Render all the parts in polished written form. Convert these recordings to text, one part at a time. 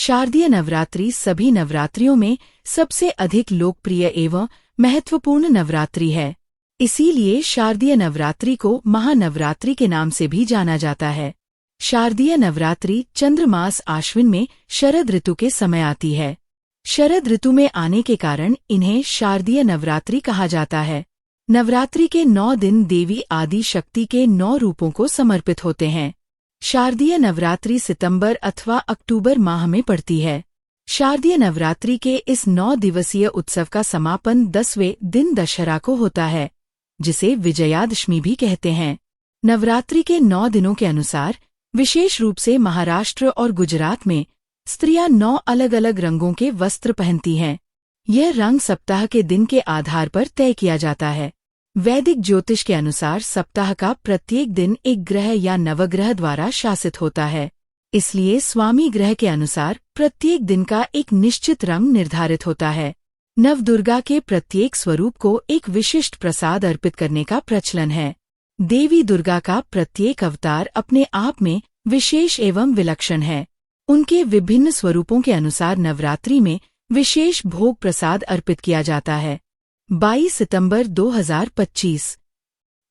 शारदीय नवरात्रि सभी नवरात्रियों में सबसे अधिक लोकप्रिय एवं महत्वपूर्ण नवरात्रि है। इसीलिए शारदीय नवरात्रि को महानवरात्रि के नाम से भी जाना जाता है। शारदीय नवरात्रि चंद्रमास आश्विन में शरद ऋतु के समय आती है। शरद ऋतु में आने के कारण इन्हें शारदीय नवरात्रि कहा जाता है। नवरात्रि के 9 दिन देवी आदि शक्ति के 9 रूपों को समर्पित होते हैं। शारदीय नवरात्रि सितंबर अथवा अक्टूबर माह में पड़ती है। शारदीय नवरात्रि के इस 9 दिवसीय उत्सव का समापन 10वें दिन दशहरा को होता है, जिसे विजयादशमी भी कहते हैं। नवरात्रि के 9 दिनों के अनुसार विशेष रूप से महाराष्ट्र और गुजरात में स्त्रियां 9 अलग अलग रंगों के वस्त्र पहनती हैं। यह रंग सप्ताह के दिन के आधार पर तय किया जाता है। वैदिक ज्योतिष के अनुसार सप्ताह का प्रत्येक दिन एक ग्रह या नवग्रह द्वारा शासित होता है। इसलिए स्वामी ग्रह के अनुसार प्रत्येक दिन का एक निश्चित रंग निर्धारित होता है। नवदुर्गा के प्रत्येक स्वरूप को एक विशिष्ट प्रसाद अर्पित करने का प्रचलन है। देवी दुर्गा का प्रत्येक अवतार अपने आप में विशेष एवं विलक्षण है। उनके विभिन्न स्वरूपों के अनुसार नवरात्रि में विशेष भोग प्रसाद अर्पित किया जाता है। 22 सितंबर 2025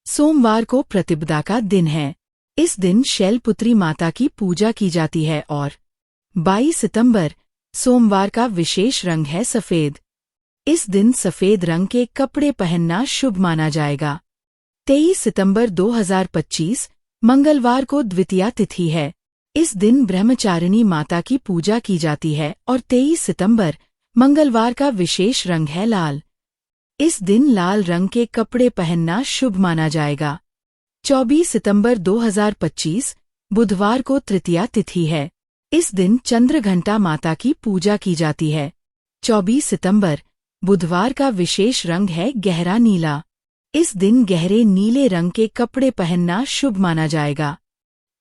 सोमवार को प्रतिपदा का दिन है। इस दिन शैलपुत्री माता की पूजा की जाती है और 22 सितंबर सोमवार का विशेष रंग है सफेद। इस दिन सफेद रंग के कपड़े पहनना शुभ माना जाएगा। 23 सितंबर 2025 मंगलवार को द्वितीया तिथि है। इस दिन ब्रह्मचारिणी माता की पूजा की जाती है और 23 सितंबर मंगलवार का विशेष रंग है लाल। इस दिन लाल रंग के कपड़े पहनना शुभ माना जाएगा। 24 सितंबर 2025 बुधवार को तृतीया तिथि है। इस दिन चंद्रघंटा माता की पूजा की जाती है। 24 सितंबर बुधवार का विशेष रंग है गहरा नीला। इस दिन गहरे नीले रंग के कपड़े पहनना शुभ माना जाएगा।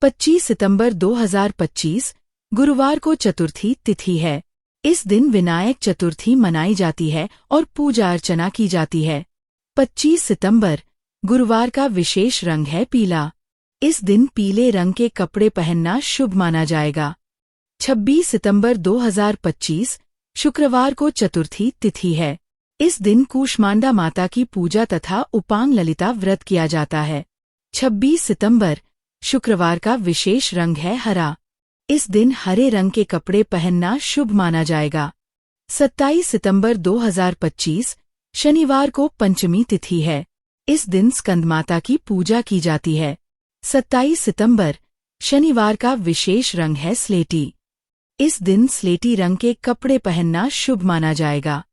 25 सितंबर 2025 गुरुवार को चतुर्थी तिथि है। इस दिन विनायक चतुर्थी मनाई जाती है और पूजा अर्चना की जाती है। 25 सितंबर गुरुवार का विशेष रंग है पीला। इस दिन पीले रंग के कपड़े पहनना शुभ माना जाएगा। 26 सितंबर 2025 शुक्रवार को चतुर्थी तिथि है। इस दिन कूष्मांडा माता की पूजा तथा उपांग ललिता व्रत किया जाता है। 26 सितंबर शुक्रवार का विशेष रंग है हरा। इस दिन हरे रंग के कपड़े पहनना शुभ माना जाएगा। 27 सितंबर 2025 शनिवार को पंचमी तिथि है। इस दिन स्कंदमाता की पूजा की जाती है। 27 सितंबर शनिवार का विशेष रंग है स्लेटी। इस दिन स्लेटी रंग के कपड़े पहनना शुभ माना जाएगा।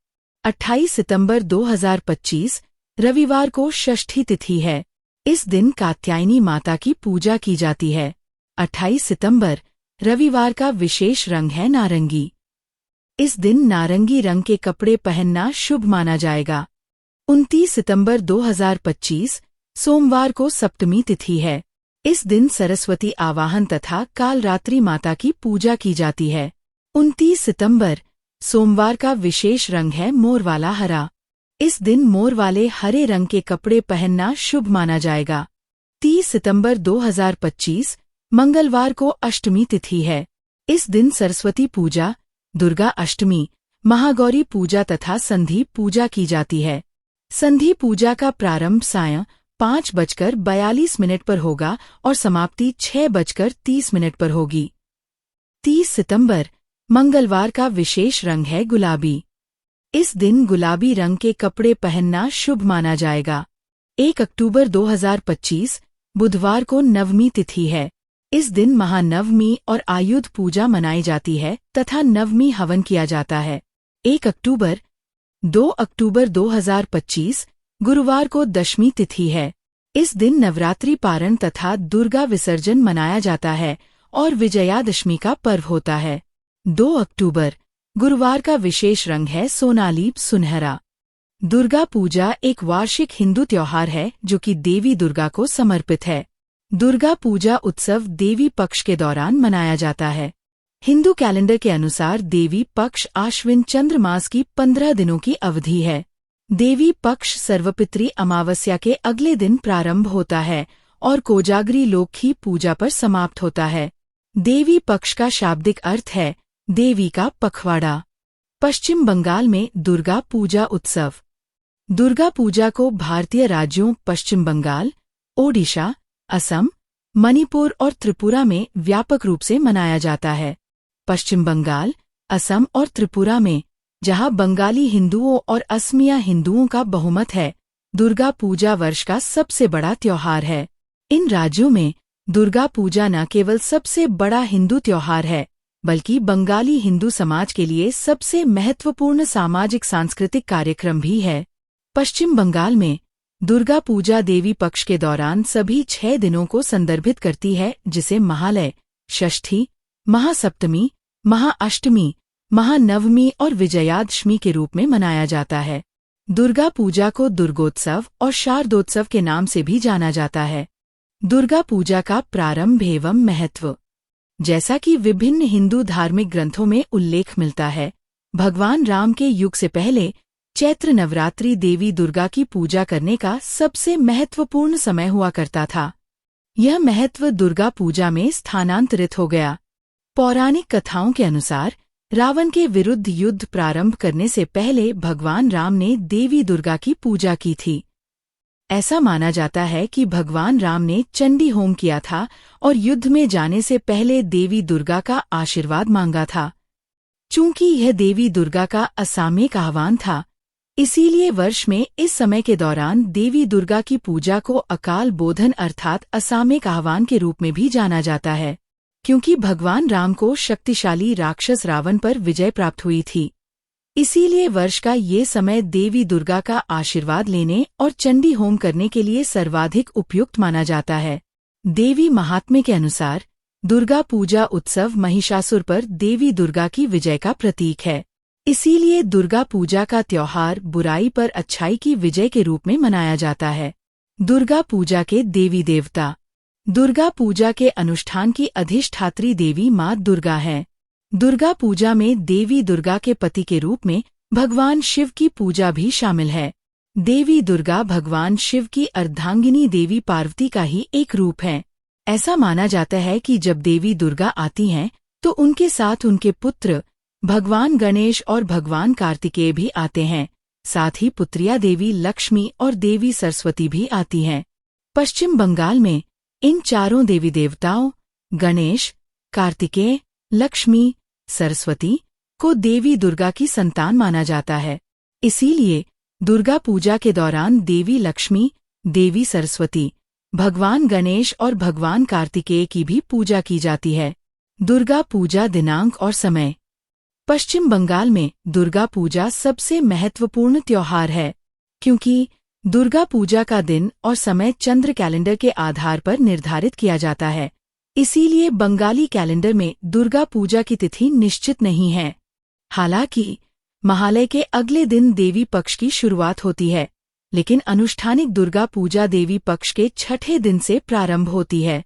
28 सितंबर 2025 रविवार को षष्ठी तिथि है। इस दिन कात्यायनी माता की पूजा की जाती है। 28 सितंबर रविवार का विशेष रंग है नारंगी। इस दिन नारंगी रंग के कपड़े पहनना शुभ माना जाएगा। 29 सितंबर 2025 सोमवार को सप्तमी तिथि है। इस दिन सरस्वती आवाहन तथा कालरात्रि माता की पूजा की जाती है। 29 सितंबर सोमवार का विशेष रंग है मोर वाला हरा। इस दिन मोर वाले हरे रंग के कपड़े पहनना शुभ माना जाएगा। 30 सितंबर 2025 मंगलवार को अष्टमी तिथि है। इस दिन सरस्वती पूजा, दुर्गा अष्टमी, महागौरी पूजा तथा संधि पूजा की जाती है। संधि पूजा का प्रारंभ सायं 5:42 पर होगा और समाप्ति 6:30 पर होगी। 30 सितंबर मंगलवार का विशेष रंग है गुलाबी। इस दिन गुलाबी रंग के कपड़े पहनना शुभ माना जाएगा। 1 अक्टूबर 2025 बुधवार को नवमी तिथि है। इस दिन महानवमी और आयुध पूजा मनाई जाती है तथा नवमी हवन किया जाता है। 1 अक्टूबर 2 अक्टूबर 2025 गुरुवार को दशमी तिथि है। इस दिन नवरात्रि पारण तथा दुर्गा विसर्जन मनाया जाता है और विजयादशमी का पर्व होता है। 2 अक्टूबर गुरुवार का विशेष रंग है सोनाली सुनहरा। दुर्गा पूजा एक वार्षिक हिंदू त्योहार है जो कि देवी दुर्गा को समर्पित है। दुर्गा पूजा उत्सव देवी पक्ष के दौरान मनाया जाता है। हिंदू कैलेंडर के अनुसार देवी पक्ष आश्विन चंद्र मास की 15 दिनों की अवधि है। देवी पक्ष सर्वपित्री अमावस्या के अगले दिन प्रारंभ होता है और कोजागरी लोक की पूजा पर समाप्त होता है। देवी पक्ष का शाब्दिक अर्थ है देवी का पखवाड़ा। पश्चिम बंगाल में दुर्गा पूजा उत्सव। दुर्गा पूजा को भारतीय राज्यों पश्चिम बंगाल, ओडिशा, असम, मणिपुर और त्रिपुरा में व्यापक रूप से मनाया जाता है। पश्चिम बंगाल, असम और त्रिपुरा में, जहां बंगाली हिंदुओं और असमिया हिंदुओं का बहुमत है, दुर्गा पूजा वर्ष का सबसे बड़ा त्योहार है। इन राज्यों में दुर्गा पूजा न केवल सबसे बड़ा हिंदू त्योहार है, बल्कि बंगाली हिंदू समाज के लिए सबसे महत्वपूर्ण सामाजिक सांस्कृतिक कार्यक्रम भी है। पश्चिम बंगाल में दुर्गा पूजा देवी पक्ष के दौरान सभी 6 दिनों को संदर्भित करती है, जिसे महालय, षष्ठी, महासप्तमी, महाअष्टमी, महानवमी और विजयादशमी के रूप में मनाया जाता है। दुर्गा पूजा को दुर्गोत्सव और शारदोत्सव के नाम से भी जाना जाता है। दुर्गा पूजा का प्रारंभ एवं महत्व। जैसा कि विभिन्न हिंदू धार्मिक ग्रंथों में उल्लेख मिलता है, भगवान राम के युग से पहले चैत्र नवरात्रि देवी दुर्गा की पूजा करने का सबसे महत्वपूर्ण समय हुआ करता था। यह महत्व दुर्गा पूजा में स्थानांतरित हो गया। पौराणिक कथाओं के अनुसार रावण के विरुद्ध युद्ध प्रारंभ करने से पहले भगवान राम ने देवी दुर्गा की पूजा की थी। ऐसा माना जाता है कि भगवान राम ने चंडी होम किया था और युद्ध में जाने से पहले देवी दुर्गा का आशीर्वाद मांगा था। चूंकि यह देवी दुर्गा का असामयिक आह्वान था, इसीलिए वर्ष में इस समय के दौरान देवी दुर्गा की पूजा को अकाल बोधन अर्थात असामयिक आह्वान के रूप में भी जाना जाता है, क्योंकि भगवान राम को शक्तिशाली राक्षस रावण पर विजय प्राप्त हुई थी। इसीलिए वर्ष का ये समय देवी दुर्गा का आशीर्वाद लेने और चंडी होम करने के लिए सर्वाधिक उपयुक्त माना जाता है। देवी महात्म्य के अनुसार दुर्गा पूजा उत्सव महिषासुर पर देवी दुर्गा की विजय का प्रतीक है। इसीलिए दुर्गा पूजा का त्योहार बुराई पर अच्छाई की विजय के रूप में मनाया जाता है। दुर्गा पूजा के देवी देवता। दुर्गा पूजा के अनुष्ठान की अधिष्ठात्री देवी माँ दुर्गा हैं। दुर्गा पूजा में देवी दुर्गा के पति के रूप में भगवान शिव की पूजा भी शामिल है। देवी दुर्गा भगवान शिव की अर्धांगिनी देवी पार्वती का ही एक रूप है। ऐसा माना जाता है कि जब देवी दुर्गा आती हैं तो उनके साथ उनके पुत्र भगवान गणेश और भगवान कार्तिकेय भी आते हैं। साथ ही पुत्रिया देवी लक्ष्मी और देवी सरस्वती भी आती हैं। पश्चिम बंगाल में इन चारों देवी देवताओं गणेश, कार्तिकेय, लक्ष्मी, सरस्वती को देवी दुर्गा की संतान माना जाता है। इसीलिए दुर्गा पूजा के दौरान देवी लक्ष्मी, देवी सरस्वती, भगवान गणेश और भगवान कार्तिकेय की भी पूजा की जाती है। दुर्गा पूजा दिनांक और समय। पश्चिम बंगाल में दुर्गा पूजा सबसे महत्वपूर्ण त्योहार है, क्योंकि दुर्गा पूजा का दिन और समय चंद्र कैलेंडर के आधार पर निर्धारित किया जाता है। इसीलिए बंगाली कैलेंडर में दुर्गा पूजा की तिथि निश्चित नहीं है। हालांकि महालय के अगले दिन देवी पक्ष की शुरुआत होती है, लेकिन अनुष्ठानिक दुर्गा पूजा देवी पक्ष के छठे दिन से प्रारंभ होती है।